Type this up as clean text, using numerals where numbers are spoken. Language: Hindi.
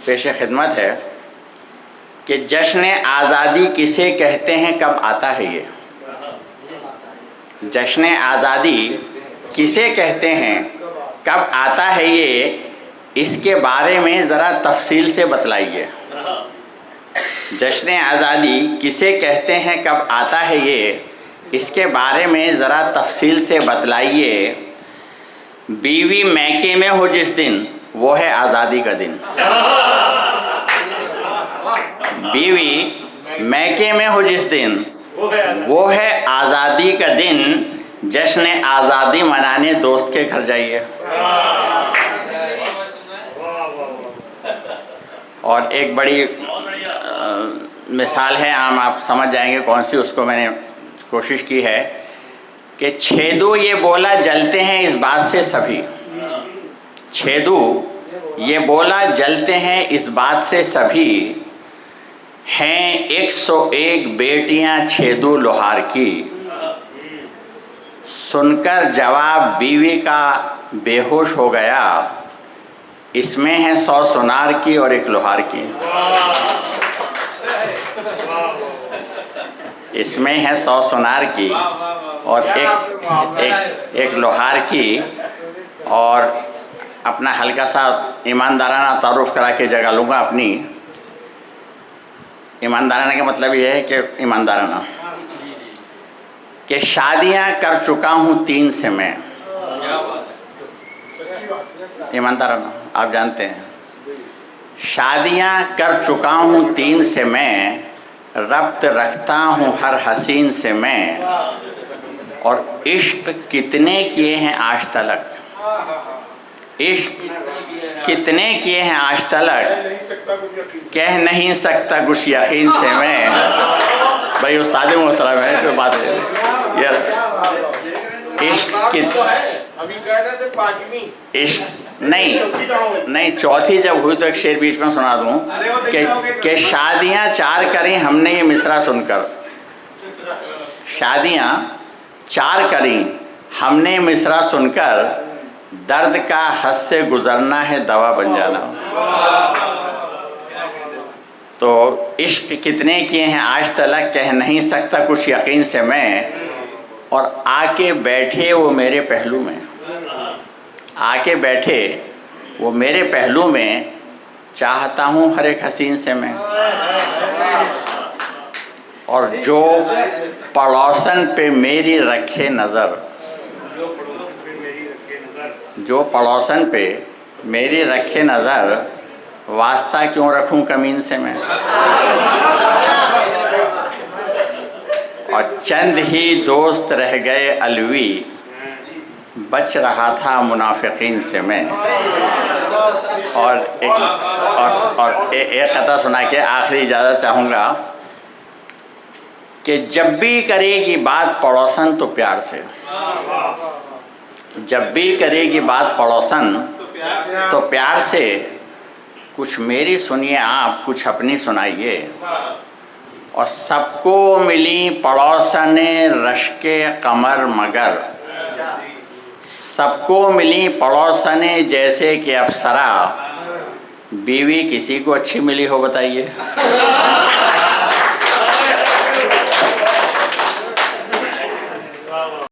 पेश खिदमत है कि जश्न आज़ादी किसे कहते हैं, कब आता है ये। जश्न आज़ादी किसे कहते हैं, कब आता है ये, इसके बारे में ज़रा तफसील से बतलाइए। जश्न आज़ादी किसे कहते हैं, कब आता है ये, इसके बारे में ज़रा तफसील से बतलाइए। बीवी मैके में हो जिस दिन, वो है आज़ादी का दिन। बीवी मैके में हो जिस दिन, वो है आज़ादी का दिन। जश्न आज़ादी मनाने दोस्त के घर जाइए। और एक बड़ी मिसाल है, आम आप समझ जाएंगे कौन सी, उसको मैंने कोशिश की है कि छेदू ये बोला जलते हैं इस बात से सभी। छेदू ये बोला जलते हैं इस बात से सभी, हैं 101 बेटियां छेदू लोहार की। सुनकर जवाब बीवी का बेहोश हो गया, इसमें है 100 सुनार की और 1 लोहार की। इसमें है 100 सुनार की और एक लोहार की। और अपना हल्का सा ईमानदाराना तारुफ करा के जगह लूँगा अपनी। ईमानदाराना का मतलब ये है कि ईमानदाराना कि शादियाँ कर चुका हूँ 3 से मैं। ईमानदाराना आप जानते हैं, शादियाँ कर चुका हूँ 3 से मैं, रब्त रखता हूँ हर हसीन से मैं। और इश्क कितने किए हैं आज तलक, इश्क कितने किए हैं आज तलक, कह नहीं सकता कुछ यकीन से मैं। भाई उस्ताद मोहतरम है, कोई बात है यार। इश्क नहीं, चौथी जब हुई तो एक शेर बीच में सुना दूँ कि शादियाँ 4 करें हमने ये मिसरा सुनकर। शादियाँ 4 करी हमने मिसरा सुनकर, दर्द का हद से गुजरना है दवा बन जाना। तो इश्क कितने किए हैं आज तलक, कह नहीं सकता कुछ यकीन से मैं। और आके बैठे वो मेरे पहलू में, आके बैठे वो मेरे पहलू में, चाहता हूँ हर एक हसीन से मैं। और जो पड़ोसन पे मेरी रखे नज़र, जो पड़ोसन पे मेरी रखे नज़र, वास्ता क्यों रखूं कमीन से मैं। और चंद ही दोस्त रह गए अलवी, बच रहा था मुनाफिकीन से मैं। और एक कथा सुना के आखिरी इजाज़त चाहूँगा कि जब भी करेगी बात पड़ोसन तो प्यार से, जब भी करेगी बात पड़ोसन तो प्यार से, कुछ मेरी सुनिए आप, कुछ अपनी सुनाइए। और सबको मिली पड़ोसन रश्के कमर मगर, सबको मिली पड़ोसन जैसे कि अप्सरा, बीवी किसी को अच्छी मिली हो बताइए।